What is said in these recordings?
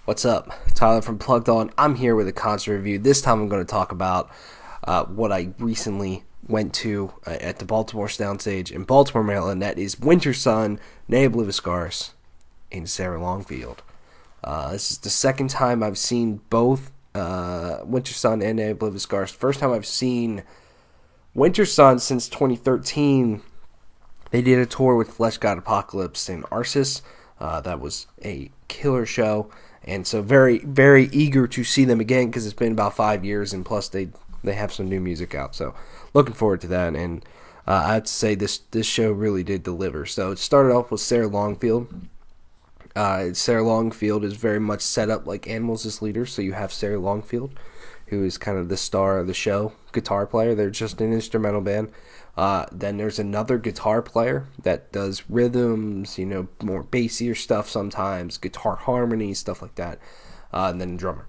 What's up? Tyler from Plugged On. I'm here with a concert review. This time I'm going to talk about what I recently went to at the Baltimore Soundstage in Baltimore, Maryland. That is Wintersun, Obliviscaris, and Sarah Longfield. This is the second time I've seen both Wintersun and Obliviscaris. First time I've seen Wintersun since 2013. They did a tour with Flesh God Apocalypse and Arsis. That was a killer show. And so very, very eager to see them again because it's been about 5 years, and plus they have some new music out. So looking forward to that. And I have to say this show really did deliver. So it started off with Sarah Longfield. Sarah Longfield is very much set up like Animals as leaders. So you have Sarah Longfield, who is kind of the star of the show, guitar player. They're just an instrumental band. Then there's another guitar player that does rhythms, more bassier stuff sometimes, guitar harmonies, stuff like that. And then a drummer.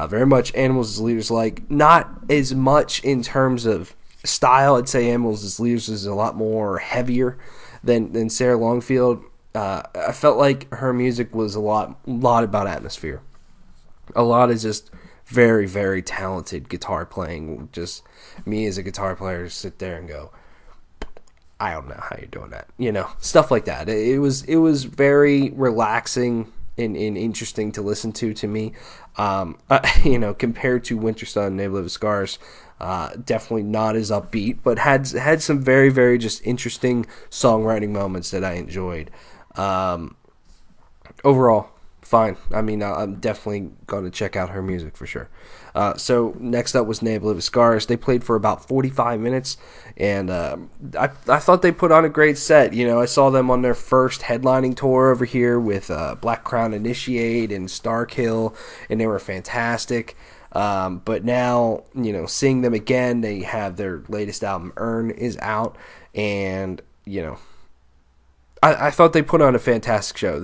Very much Animals as Leaders like. Not as much in terms of style. I'd say Animals as Leaders is a lot more heavier than Sarah Longfield. I felt like her music was a lot about atmosphere. A lot is just very, very talented guitar playing. Just me as a guitar player sit there and go, I don't know how you're doing that. Stuff like that. It was very relaxing and interesting to listen to me. Compared to Wintersun and Obliviscaris, definitely not as upbeat, but had some very, very just interesting songwriting moments that I enjoyed. Overall, fine. I mean, I'm definitely going to check out her music for sure. So next up was Obliviscaris. They played for about 45 minutes, and I thought they put on a great set. I saw them on their first headlining tour over here with Black Crown Initiate and Starkill, and they were fantastic. But now, seeing them again, they have their latest album, Earn, is out, and, I thought they put on a fantastic show.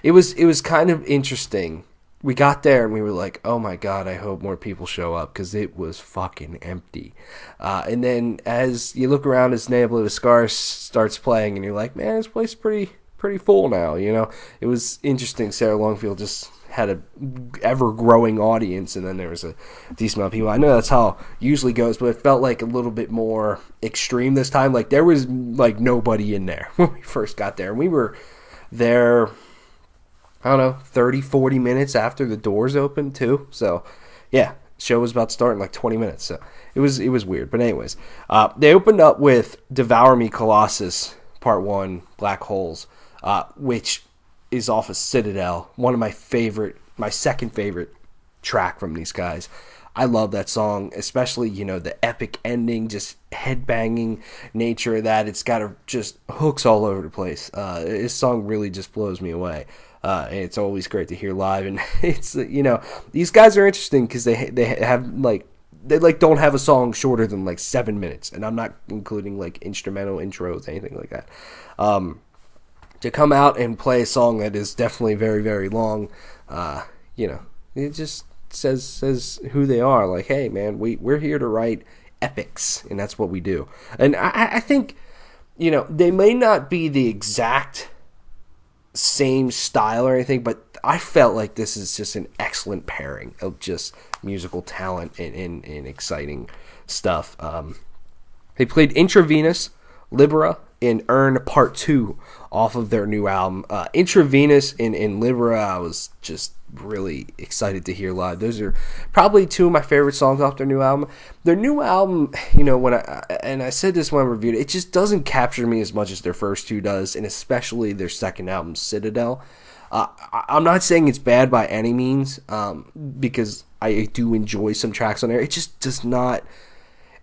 It was kind of interesting. We got there and we were like, oh my god, I hope more people show up because it was fucking empty. And then as you look around as Obliviscaris starts playing and you're like, man, this place is pretty full now. It was interesting. Sarah Longfield just had a ever-growing audience, and then there was a decent amount of people. I know that's how it usually goes, but it felt like a little bit more extreme this time. Like, there was, nobody in there when we first got there. And we were there, I don't know, 30, 40 minutes after the doors opened, too. So, yeah, show was about to start in, 20 minutes. So, it was weird. But anyways, they opened up with Devour Me Colossus, Part 1, Black Holes, which is off of Citadel, one of my second favorite track from these guys. I love that song, especially, the epic ending, just headbanging nature of that. It's got just hooks all over the place. This song really just blows me away. And it's always great to hear live. And it's, these guys are interesting because they have, they don't have a song shorter than 7 minutes. And I'm not including instrumental intros, anything like that. To come out and play a song that is definitely very, very long, it just says who they are. Like, hey, man, we're here to write epics, and that's what we do. And I think, they may not be the exact same style or anything, but I felt like this is just an excellent pairing of just musical talent and exciting stuff. They played Intravenous, Libera, and Earn Part 2 off of their new album. Intravenous and Libera, I was just really excited to hear live. Those are probably two of my favorite songs off their new album. Their new album, when I said this when I reviewed it, it just doesn't capture me as much as their first two does, and especially their second album, Citadel. I'm not saying it's bad by any means, because I do enjoy some tracks on there. It just does not...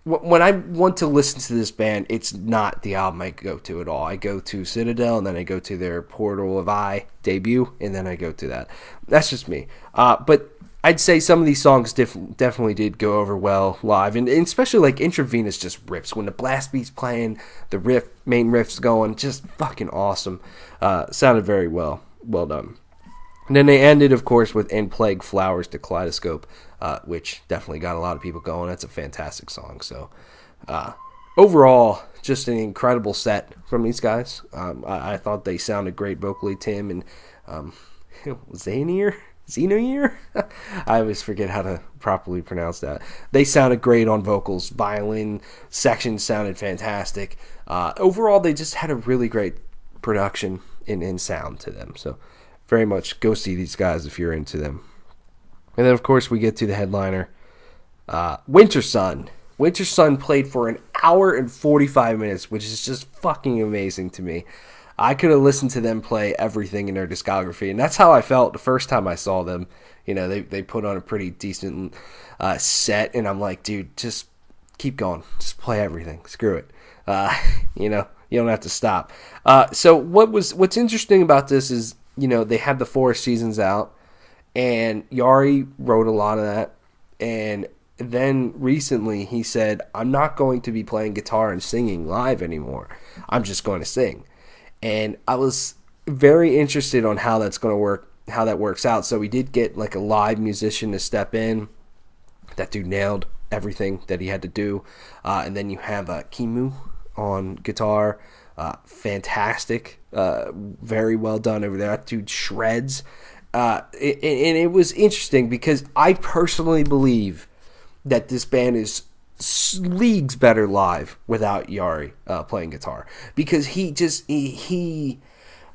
When I want to listen to this band, it's not the album I go to at all. I go to Citadel, and then I go to their Portal of Eye debut, and then I go to that. That's just me. But I'd say some of these songs definitely did go over well live, and especially Intravenous just rips. When the blast beat's playing, the main riff's going, just fucking awesome. Sounded very well done. And then they ended, of course, with And Plague Flowers to Kaleidoscope, which definitely got a lot of people going. That's a fantastic song. So, overall, just an incredible set from these guys. I thought they sounded great vocally. Tim and Zanier, Xenoyear? I always forget how to properly pronounce that. They sounded great on vocals. Violin sections sounded fantastic. Overall, they just had a really great production in sound to them. So very much go see these guys if you're into them. And then, of course, we get to the headliner, Wintersun. Wintersun played for an hour and 45 minutes, which is just fucking amazing to me. I could have listened to them play everything in their discography, and that's how I felt the first time I saw them. You know, they put on a pretty decent set, and I'm like, dude, just keep going. Just play everything. Screw it. You know, you don't have to stop. So what's interesting about this is, you know, they had the 4 seasons out, and Yari wrote a lot of that, and then recently he said, I'm not going to be playing guitar and singing live anymore. I'm just going to sing. And I was very interested on how that's going to work, how that works out. So we did get like a live musician to step in. That dude nailed everything that he had to do. And then you have Kimu on guitar. Fantastic. Very well done over there. That dude shreds. And it was interesting because I personally believe that this band is leagues better live without Yari playing guitar, because he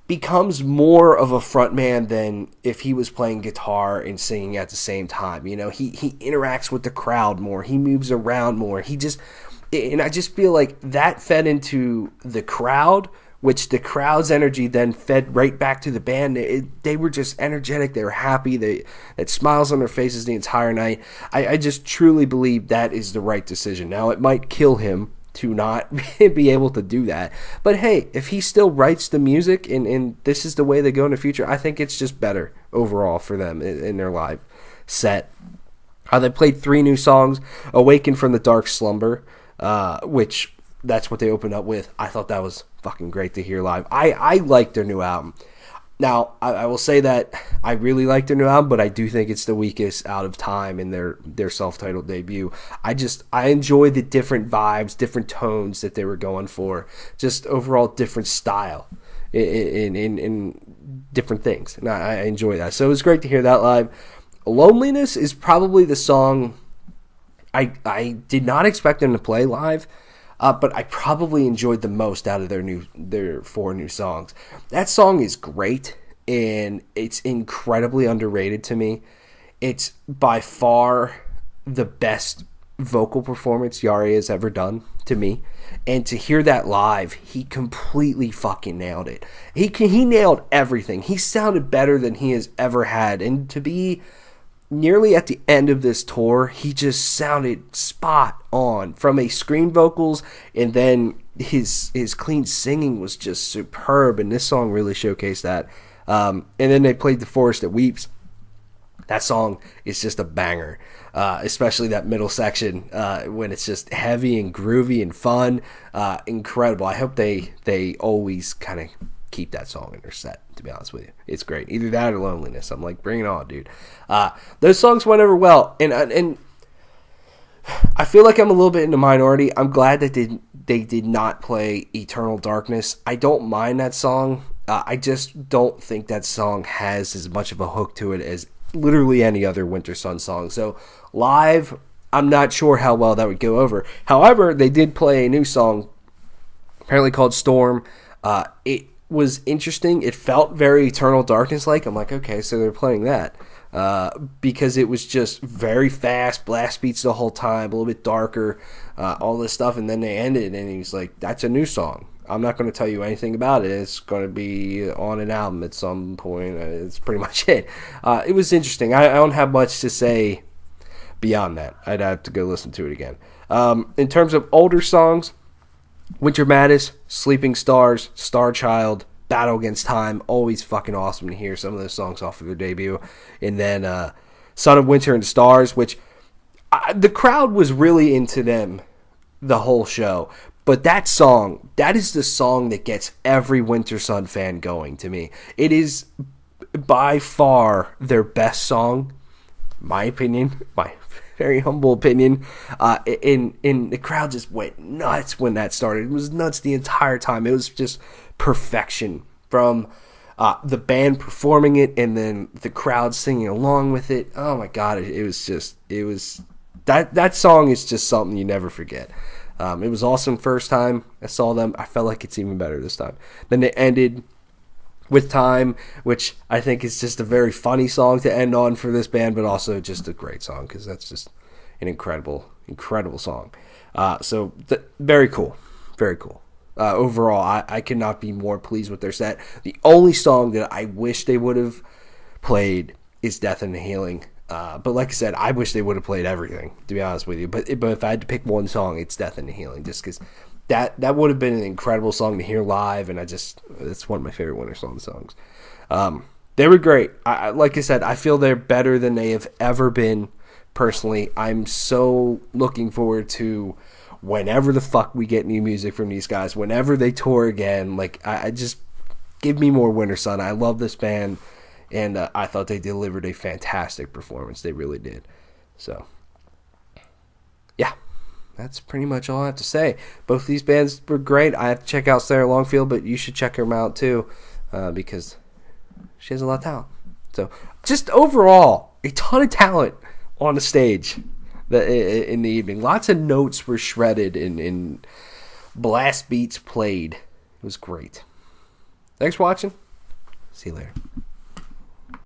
becomes more of a frontman than if he was playing guitar and singing at the same time. You know, he interacts with the crowd more, he moves around more, and I just feel like that fed into the crowd, which the crowd's energy then fed right back to the band. They were just energetic. They were happy. They had smiles on their faces the entire night. I just truly believe that is the right decision. Now, it might kill him to not be able to do that. But hey, if he still writes the music and this is the way they go in the future, I think it's just better overall for them in their live set. They played 3 new songs. Awaken from the Dark Slumber, which that's what they opened up with. I thought that was fucking great to hear live. I like their new album. Now, I will say that I really like their new album, but I do think it's the weakest out of Time in their self-titled debut. I enjoy the different vibes, different tones that they were going for. Just overall different style in different things. And I enjoy that. So it was great to hear that live. Loneliness is probably the song I did not expect them to play live. But I probably enjoyed the most out of their 4 new songs. That song is great, and it's incredibly underrated to me. It's by far the best vocal performance Yari has ever done to me. And to hear that live, he completely fucking nailed it. He nailed everything. He sounded better than he has ever had. And to be nearly at the end of this tour, he just sounded spot on from a screen vocals, and then his clean singing was just superb, and this song really showcased that. And then they played The Forest That Weeps. That song is just a banger, especially that middle section when it's just heavy and groovy and fun. Incredible. I hope they always kind of keep that song in their set, to be honest with you. It's great. Either that or Loneliness. I'm like, bring it on, dude. Those songs went over well, and I feel like I'm a little bit in the minority. I'm glad that they did not play Eternal Darkness. I don't mind that song. I just don't think that song has as much of a hook to it as literally any other Wintersun song. So live, I'm not sure how well that would go over. However, they did play a new song, apparently called Storm. It was interesting. It felt very Eternal Darkness like. I'm like, okay, so they're playing that. Because it was just very fast, blast beats the whole time, a little bit darker, all this stuff, and then they ended, and he's like, that's a new song. I'm not going to tell you anything about it. It's going to be on an album at some point. It's pretty much it. It was interesting. I don't have much to say beyond that. I'd have to go listen to it again. In terms of older songs, Winter Madness, Sleeping Stars, Star Child, Battle Against Time, always fucking awesome to hear some of those songs off of their debut. And then Son of Winter and Stars, which the crowd was really into them the whole show. But that song, that is the song that gets every Wintersun fan going to me. It is by far their best song, my opinion, my very humble opinion. And the crowd just went nuts when that started. It was nuts the entire time. It was just perfection from the band performing it, and then the crowd singing along with it. Oh my God, it was that song is just something you never forget. It was awesome first time I saw them. I felt like it's even better this time. Then it ended with Time, which I think is just a very funny song to end on for this band, but also just a great song because that's just an incredible song. Very cool. Very cool. Overall, I could not be more pleased with their set. The only song that I wish they would have played is Death and Healing. But like I said, I wish they would have played everything, to be honest with you. But if I had to pick one song, it's Death and Healing, just because that would have been an incredible song to hear live, and it's one of my favorite Wintersun songs. They were great. Like I said, I feel they're better than they have ever been. Personally, I'm so looking forward to whenever the fuck we get new music from these guys, whenever they tour again. Like, I just give me more Wintersun. I love this band, and I thought they delivered a fantastic performance. They really did. So, yeah, that's pretty much all I have to say. Both of these bands were great. I have to check out Sarah Longfield, but you should check her out too, because she has a lot of talent. So, just overall, a ton of talent on the stage in the evening. Lots of notes were shredded and blast beats played. It was great. Thanks for watching. See you later.